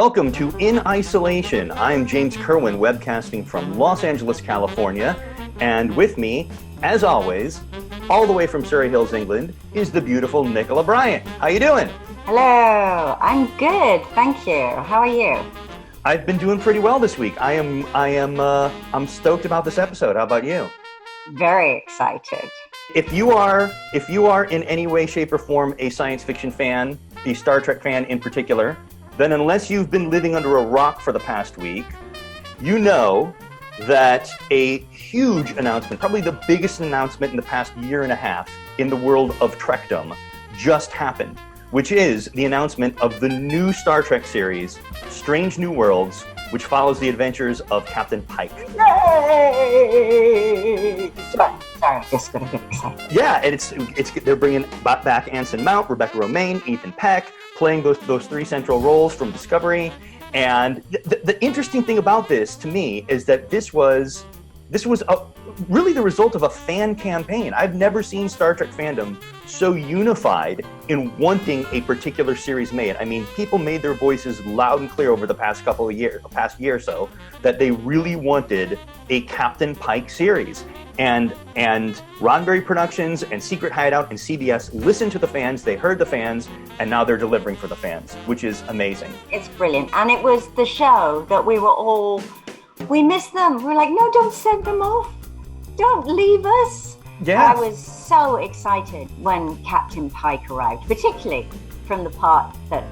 Welcome to In Isolation. I'm James Kerwin, webcasting from Los Angeles, California. And with me, as always, all the way from Surrey Hills, England, is the beautiful Nicola Bryant. How you doing? Hello, I'm good, thank you. How are you? I've been doing pretty well this week. I'm stoked about this episode. How about you? Very excited. If you are in any way, shape, or form a science fiction fan, a Star Trek fan in particular, then unless you've been living under a rock for the past week, you know that a huge announcement, probably the biggest announcement in the past year and a half in the world of Trekdom, just happened, which is the announcement of the new Star Trek series, Strange New Worlds, which follows the adventures of Captain Pike. Yay! Sorry, just got a bit excited. Yeah, and it's they're bringing back Anson Mount, Rebecca Romaine, Ethan Peck, playing those three central roles from Discovery. And the interesting thing about this, to me, is that this was really the result of a fan campaign. I've never seen Star Trek fandom so unified in wanting a particular series made. I mean, people made their voices loud and clear over the past past year or so, that they really wanted a Captain Pike series. And Roddenberry Productions and Secret Hideout and CBS listened to the fans, they heard the fans, and now they're delivering for the fans, which is amazing. It's brilliant. And it was the show that we missed them. We were like, no, don't send them off. Don't leave us. Yeah. I was so excited when Captain Pike arrived, particularly from the part that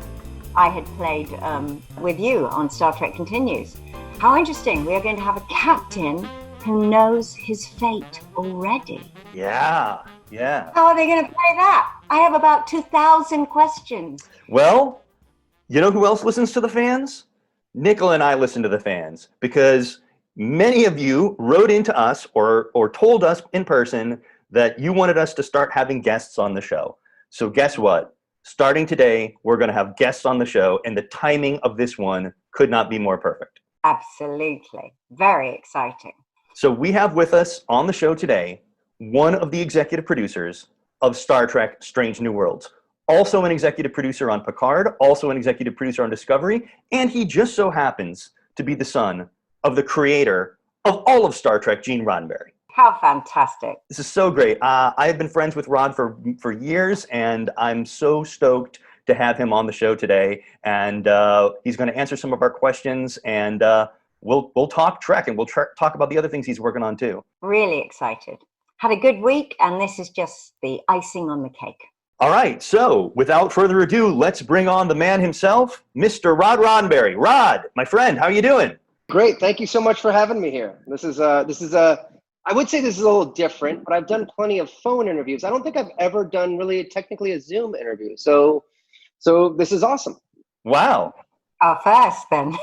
I had played with you on Star Trek Continues. How interesting. We are going to have a captain who knows his fate already. Yeah. How are they going to play that? I have about 2,000 questions. Well, you know who else listens to the fans? Nicola and I listen to the fans, because many of you wrote into us or told us in person that you wanted us to start having guests on the show. So guess what? Starting today, we're going to have guests on the show, and the timing of this one could not be more perfect. Absolutely. Very exciting. So we have with us on the show today one of the executive producers of Star Trek Strange New Worlds, also an executive producer on Picard, also an executive producer on Discovery, and he just so happens to be the son of the creator of all of Star Trek, Gene Roddenberry. How fantastic. This is so great. I have been friends with Rod for years, and I'm so stoked to have him on the show today. And he's going to answer some of our questions, and we'll talk Trek, and we'll talk about the other things he's working on too. Really excited. Had a good week, and this is just the icing on the cake. All right, so without further ado, let's bring on the man himself, Mr. Rod Roddenberry. Rod, my friend, how are you doing? Great, thank you so much for having me here. I would say this is a little different, but I've done plenty of phone interviews. I don't think I've ever done really technically a Zoom interview, so this is awesome. Wow. Our first, then.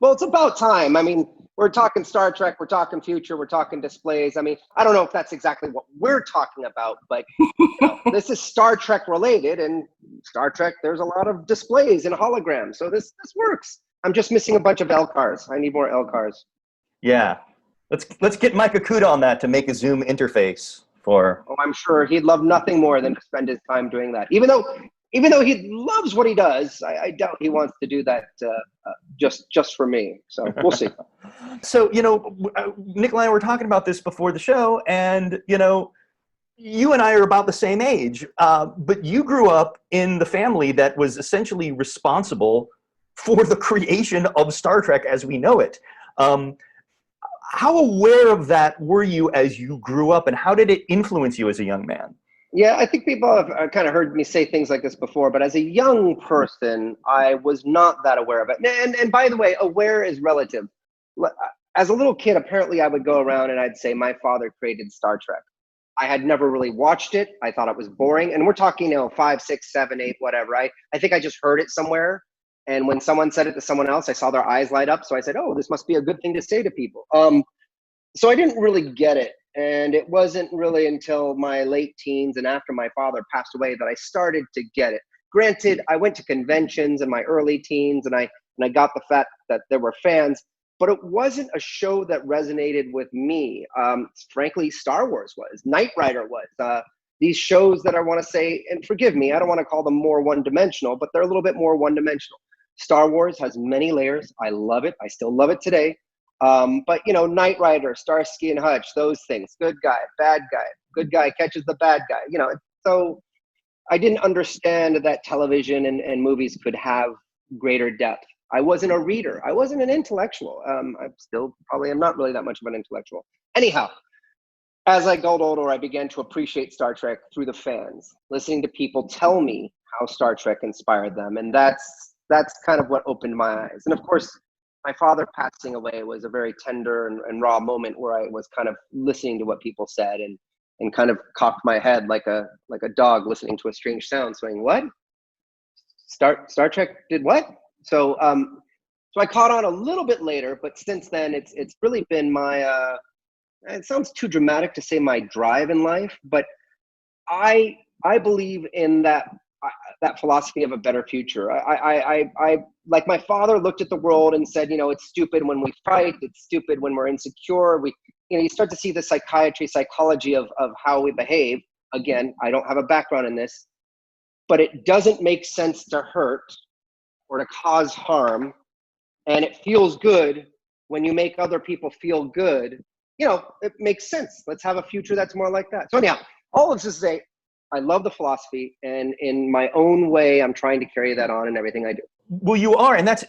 Well, it's about time. I mean, we're talking Star Trek, we're talking future, we're talking displays. I mean, I don't know if that's exactly what we're talking about, but this is Star Trek related, and Star Trek, there's a lot of displays and holograms, so this works. I'm just missing a bunch of LCARs. I need more LCARs. Yeah. Let's get Mike Okuda on that to make a Zoom interface for... Oh, I'm sure he'd love nothing more than to spend his time doing that. Even though he loves what he does, I doubt he wants to do that just for me. So we'll see. So, Nick and I were talking about this before the show, and, you and I are about the same age, but you grew up in the family that was essentially responsible for the creation of Star Trek as we know it. How aware of that were you as you grew up, and how did it influence you as a young man? Yeah, I think people have kind of heard me say things like this before, but as a young person, I was not that aware of it. And by the way, aware is relative. As a little kid, apparently I would go around and I'd say my father created Star Trek. I had never really watched it. I thought it was boring. And we're talking, 5, 6, 7, 8, whatever. I think I just heard it somewhere. And when someone said it to someone else, I saw their eyes light up. So I said, oh, this must be a good thing to say to people. So I didn't really get it. And it wasn't really until my late teens and after my father passed away that I started to get it. Granted, I went to conventions in my early teens and I got the fact that there were fans, but it wasn't a show that resonated with me. Frankly, Star Wars was, Knight Rider was. These shows that I want to say, and forgive me, I don't want to call them more one-dimensional, but they're a little bit more one-dimensional. Star Wars has many layers. I love it. I still love it today. But Knight Rider, Starsky and Hutch, those things. Good guy, bad guy. Good guy catches the bad guy. So I didn't understand that television and movies could have greater depth. I wasn't a reader. I wasn't an intellectual. I still probably am not really that much of an intellectual. Anyhow, as I got older, I began to appreciate Star Trek through the fans, listening to people tell me how Star Trek inspired them. And that's kind of what opened my eyes. And of course, my father passing away was a very tender and raw moment where I was kind of listening to what people said and kind of cocked my head like a dog listening to a strange sound, saying, "What? Star Trek did what?" So I caught on a little bit later, but since then it's really been my it sounds too dramatic to say my drive in life, but I believe in that philosophy of a better future. I like my father looked at the world and said, it's stupid when we fight, it's stupid when we're insecure. You start to see the psychology of how we behave. Again, I don't have a background in this, but it doesn't make sense to hurt or to cause harm. And it feels good when you make other people feel good. It makes sense. Let's have a future that's more like that. So anyhow, all of this to say, I love the philosophy, and in my own way, I'm trying to carry that on in everything I do. Well, you are, and that's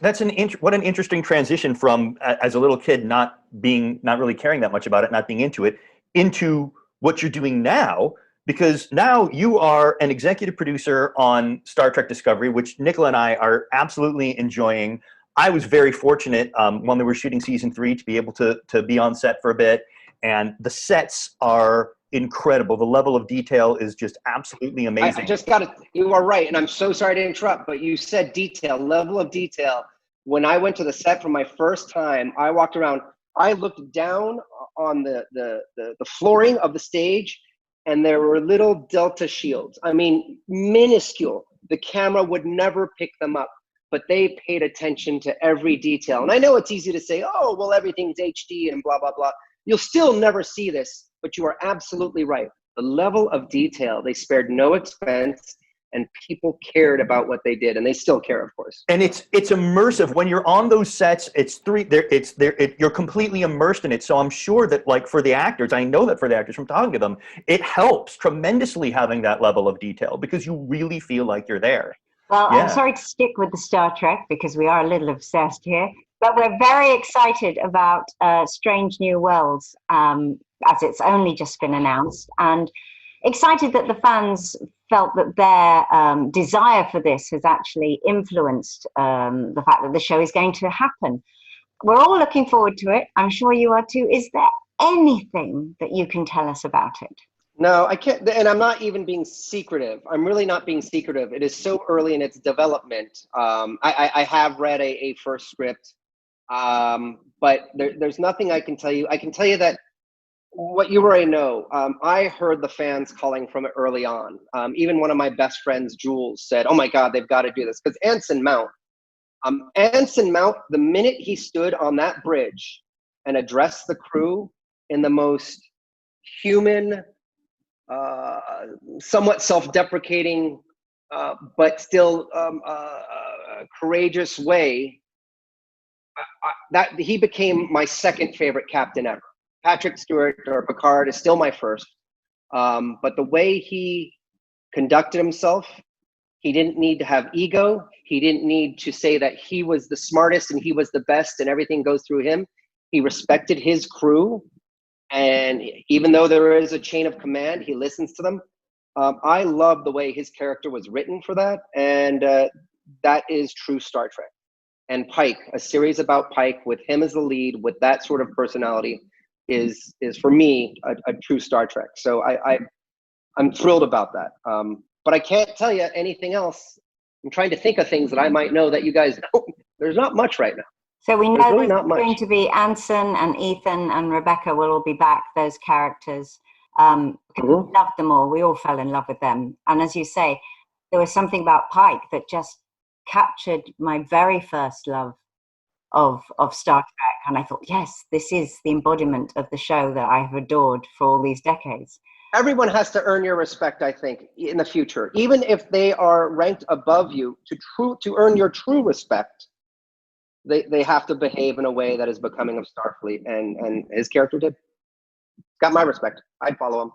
what an interesting transition from as a little kid not really caring that much about it, not being into it, into what you're doing now, because now you are an executive producer on Star Trek Discovery, which Nicola and I are absolutely enjoying. I was very fortunate when they were shooting season 3 to be able to be on set for a bit, and the sets are incredible. The level of detail is just absolutely amazing. I just got it. You are right, and I'm so sorry to interrupt, but you said detail, level of detail. When I went to the set for my first time, I walked around. I looked down on the flooring of the stage, and there were little Delta shields. I mean, minuscule. The camera would never pick them up, but they paid attention to every detail. And I know it's easy to say, oh, well, everything's HD and blah, blah, blah. You'll still never see this, but you are absolutely right. The level of detail, they spared no expense, and people cared about what they did, and they still care, of course. And it's immersive. When you're on those sets, you're completely immersed in it. So I'm sure that, like, for the actors, I know that for the actors from talking to them, it helps tremendously having that level of detail because you really feel like you're there. Well, Yeah. I'm sorry to stick with the Star Trek because we are a little obsessed here, but we're very excited about Strange New Worlds, as it's only just been announced, and excited that the fans felt that their desire for this has actually influenced the fact that the show is going to happen. We're all looking forward to it. I'm sure you are too. Is there anything that you can tell us about it? No, I can't, and I'm not even being secretive. I'm really not being secretive. It is so early in its development. I have read a first script, but there's nothing I can tell you. I can tell you that what you already know, I heard the fans calling from it early on. Even one of my best friends, Jules, said, "Oh my God, they've got to do this." Because Anson Mount, the minute he stood on that bridge and addressed the crew in the most human, somewhat self-deprecating, but still courageous way, that he became my second favorite captain ever. Patrick Stewart or Picard is still my first, but the way he conducted himself, he didn't need to have ego. He didn't need to say that he was the smartest and he was the best and everything goes through him. He respected his crew. And even though there is a chain of command, he listens to them. I love the way his character was written for that. And that is true Star Trek. And Pike, a series about Pike with him as the lead, with that sort of personality, is for me a true Star Trek. So I'm thrilled about that. But I can't tell you anything else. I'm trying to think of things that I might know that you guys know. There's not much right now. So we know really there's going to be Anson and Ethan and Rebecca will all be back, those characters. We loved them all. We all fell in love with them. And as you say, there was something about Pike that just captured my very first love of Star Trek. And I thought, yes, this is the embodiment of the show that I have adored for all these decades. everyone has to earn your respect, I think, in the future. Even if they are ranked above you, to earn your true respect, they have to behave in a way that is becoming of Starfleet, and his character did. Got my respect. I'd follow him.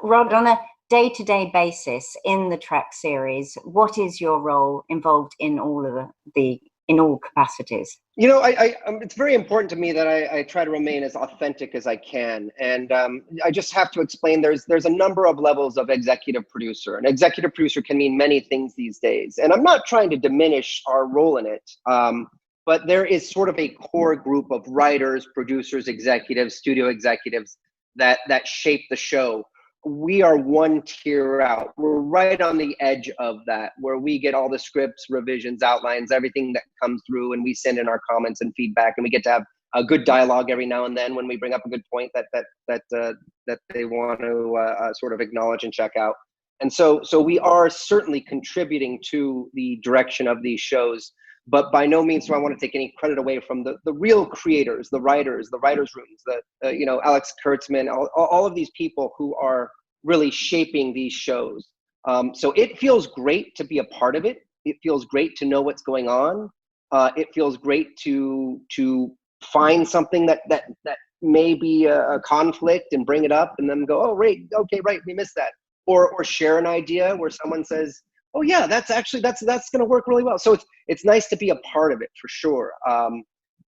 Rod, on a day-to-day basis in the Trek series, what is your role involved in all of in all capacities? You know, it's very important to me that I try to remain as authentic as I can. And I just have to explain, there's a number of levels of executive producer. An executive producer can mean many things these days. And I'm not trying to diminish our role in it. But there is sort of a core group of writers, producers, executives, studio executives that shape the show. We are one tier out. We're right on the edge of that, where we get all the scripts, revisions, outlines, everything that comes through, and we send in our comments and feedback, and we get to have a good dialogue every now and then when we bring up a good point that they want to sort of acknowledge and check out. And so we are certainly contributing to the direction of these shows, but by no means do I want to take any credit away from the real creators, the writers, the writers' rooms, Alex Kurtzman, all of these people who are really shaping these shows. So it feels great to be a part of it. It feels great to know what's going on. It feels great to find something that may be a conflict and bring it up, and then go, oh, right, okay, right, we missed that. Or share an idea where someone says, oh yeah, that's going to work really well. So it's nice to be a part of it, for sure.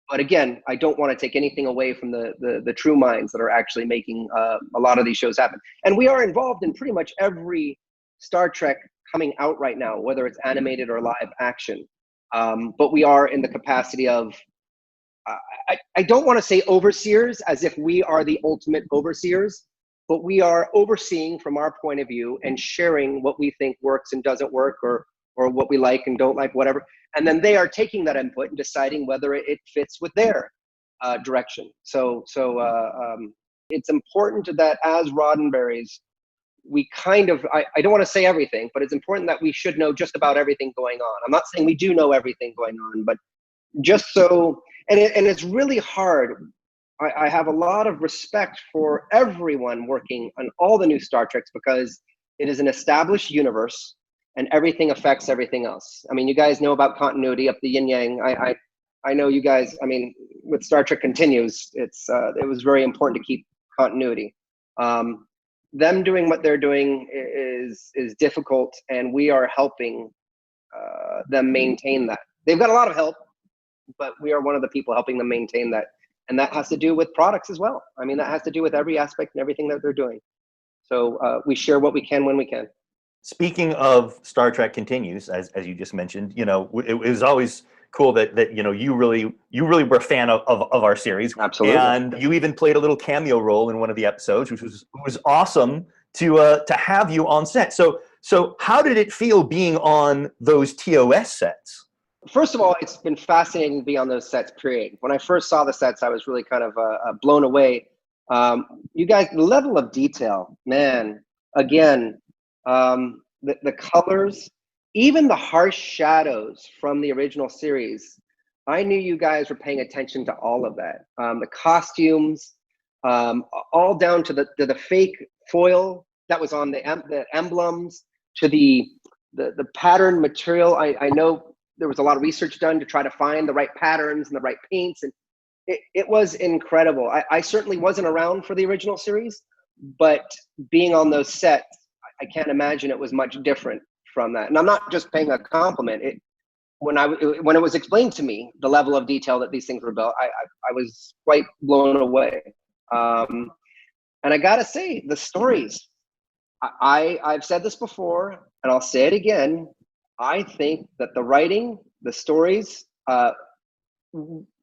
But again, I don't want to take anything away from the true minds that are actually making a lot of these shows happen. And we are involved in pretty much every Star Trek coming out right now, whether it's animated or live action. But we are in the capacity of, I don't want to say overseers, as if we are the ultimate overseers, but we are overseeing from our point of view and sharing what we think works and doesn't work, or what we like and don't like, whatever. And then they are taking that input and deciding whether it fits with their direction. So it's important that as Roddenberrys, we kind of, I don't want to say everything, but it's important that we should know just about everything going on. I'm not saying we do know everything going on, but just so, and it's really hard. I have a lot of respect for everyone working on all the new Star Treks, because it is an established universe and everything affects everything else. I mean, you guys know about continuity, up the yin yang. I know you guys, I mean, with Star Trek Continues, it was very important to keep continuity. Them doing what they're doing is difficult, and we are helping them maintain that. They've got a lot of help, but we are one of the people helping them maintain that. And that has to do with products as well. I mean, that has to do with every aspect and everything that they're doing. So we share what we can when we can. Speaking of Star Trek Continues, as you just mentioned, it was always cool that you really were a fan of our series. Absolutely. And you even played a little cameo role in one of the episodes, which was awesome to have you on set. So how did it feel being on those TOS sets? First of all, it's been fascinating to be on those sets, period. When I first saw the sets, I was really kind of blown away. You guys, the level of detail, man, again, the colors, even the harsh shadows from the original series, I knew you guys were paying attention to all of that. The costumes, all down to the fake foil that was on the emblems, to the pattern material. I know there was a lot of research done to try to find the right patterns and the right paints, and it was incredible. I certainly wasn't around for the original series, but being on those sets, I can't imagine it was much different from that. And I'm not just paying a compliment. When it was explained to me, the level of detail that these things were built, I was quite blown away. And I gotta say, the stories, I've said this before, and I'll say it again. I think that the writing, the stories,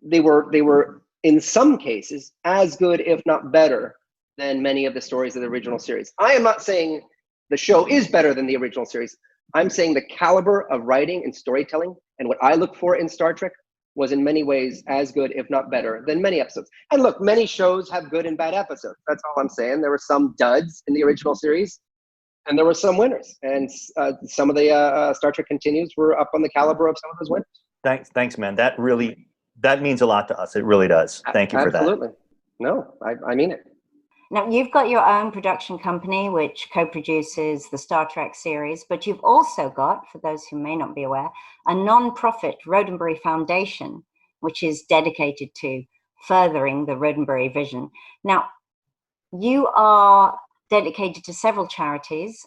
they were in some cases as good, if not better, than many of the stories of the original series. I am not saying the show is better than the original series. I'm saying the caliber of writing and storytelling and what I look for in Star Trek was in many ways as good, if not better, than many episodes. And look, many shows have good and bad episodes. That's all I'm saying. There were some duds in the original series, and there were some winners. And some of the Star Trek Continues were up on the caliber of some of those winners. Thanks, man. That means a lot to us. It really does. Thank you for that. Absolutely. No, I mean it. Now, you've got your own production company, which co-produces the Star Trek series, but you've also got, for those who may not be aware, a non-profit Roddenberry Foundation, which is dedicated to furthering the Roddenberry vision. Now, you are dedicated to several charities,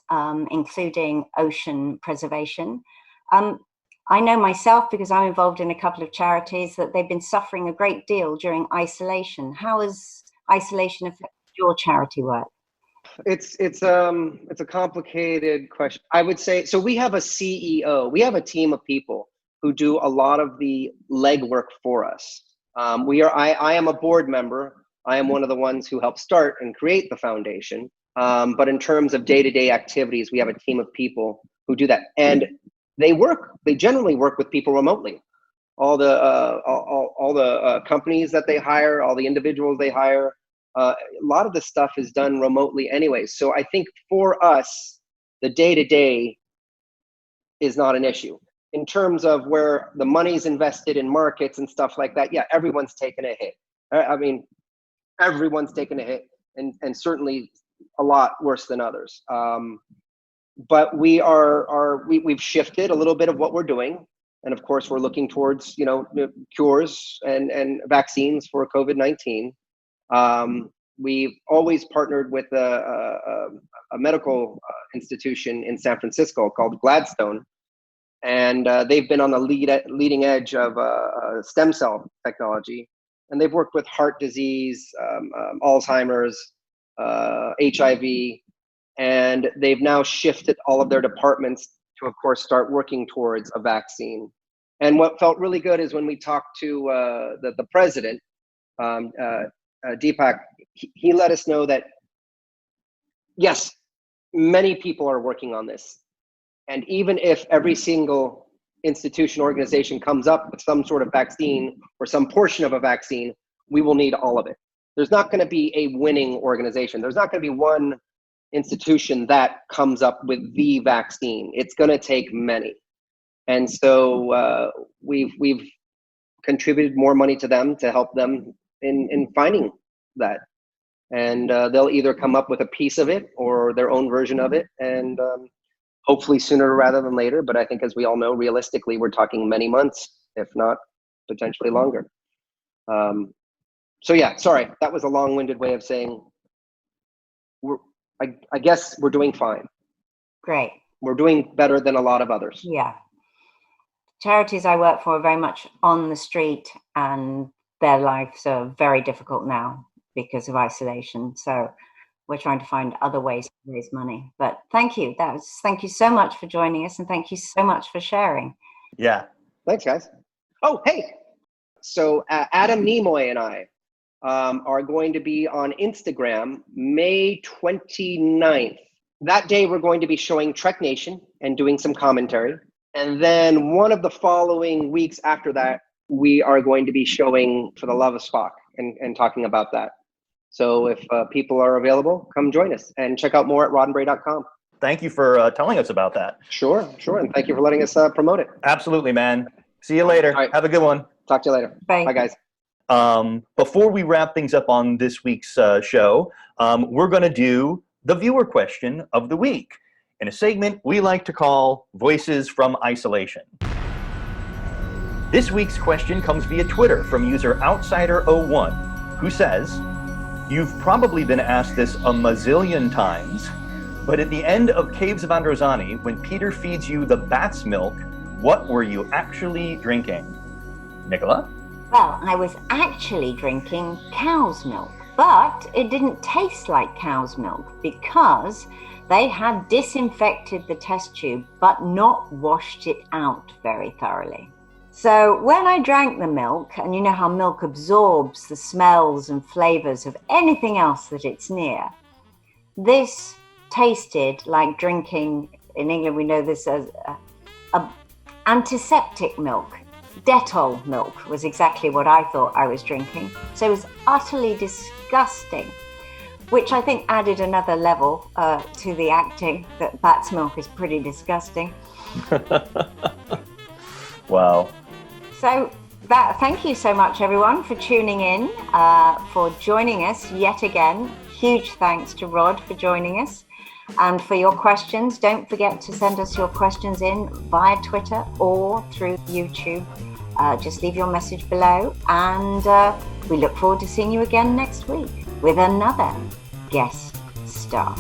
including ocean preservation. I know myself, because I'm involved in a couple of charities, that they've been suffering a great deal during isolation. How has isolation affected your charity work? It's a complicated question. I would say, so we have a CEO. We have a team of people who do a lot of the legwork for us. I am a board member. I am one of the ones who helped start and create the foundation. But in terms of day-to-day activities, we have a team of people who do that, and they generally work with people remotely. All the companies that they hire, all the individuals they hire, a lot of the stuff is done remotely anyway. So I think for us, the day-to-day is not an issue. In terms of where the money's invested in markets and stuff like that, yeah, everyone's taken a hit. I mean, everyone's taken a hit, and certainly a lot worse than others. But we've shifted a little bit of what we're doing. And of course, we're looking towards, cures and vaccines for COVID-19. We've always partnered with a medical institution in San Francisco called Gladstone. And they've been on the leading edge of stem cell technology. And they've worked with heart disease, Alzheimer's, HIV, and they've now shifted all of their departments to, of course, start working towards a vaccine. And what felt really good is when we talked to the president, Deepak, he let us know that, yes, many people are working on this. And even if every single institution, organization comes up with some sort of vaccine or some portion of a vaccine, we will need all of it. There's not going to be a winning organization. There's not going to be one institution that comes up with the vaccine. It's going to take many. And so we've contributed more money to them to help them in finding that. And they'll either come up with a piece of it or their own version of it. And hopefully sooner rather than later. But I think, as we all know, realistically, we're talking many months, if not potentially longer. So yeah, sorry, that was a long-winded way of saying I guess we're doing fine. Great. We're doing better than a lot of others. Yeah. Charities I work for are very much on the street, and their lives are very difficult now because of isolation. So we're trying to find other ways to raise money. But thank you. Thank you so much for joining us, and thank you so much for sharing. Yeah. Thanks, guys. Oh, hey. So Adam Nimoy and I are going to be on Instagram May 29th. That day, we're going to be showing Trek Nation and doing some commentary. And then one of the following weeks after that, we are going to be showing For the Love of Spock and talking about that. So if people are available, come join us and check out more at roddenberry.com. Thank you for telling us about that. Sure. And thank you for letting us promote it. Absolutely, man. See you later. All right. Have a good one. Talk to you later. Bye. Bye, guys. Before we wrap things up on this week's show, we're going to do the viewer question of the week in a segment we like to call Voices from Isolation. This week's question comes via Twitter from user Outsider01, who says, "You've probably been asked this a mazillion times, but at the end of Caves of Androzani, when Peter feeds you the bat's milk, what were you actually drinking?" Nicola? Well, I was actually drinking cow's milk, but it didn't taste like cow's milk because they had disinfected the test tube, but not washed it out very thoroughly. So when I drank the milk, and you know how milk absorbs the smells and flavors of anything else that it's near, this tasted like drinking, in England we know this as antiseptic milk. Dettol milk was exactly what I thought I was drinking. So it was utterly disgusting, which I think added another level to the acting, that bat's milk is pretty disgusting. Wow. So thank you so much, everyone, for tuning in, for joining us yet again, huge thanks to Rod for joining us. And for your questions, don't forget to send us your questions in via Twitter or through YouTube. Just leave your message below, and we look forward to seeing you again next week with another guest star.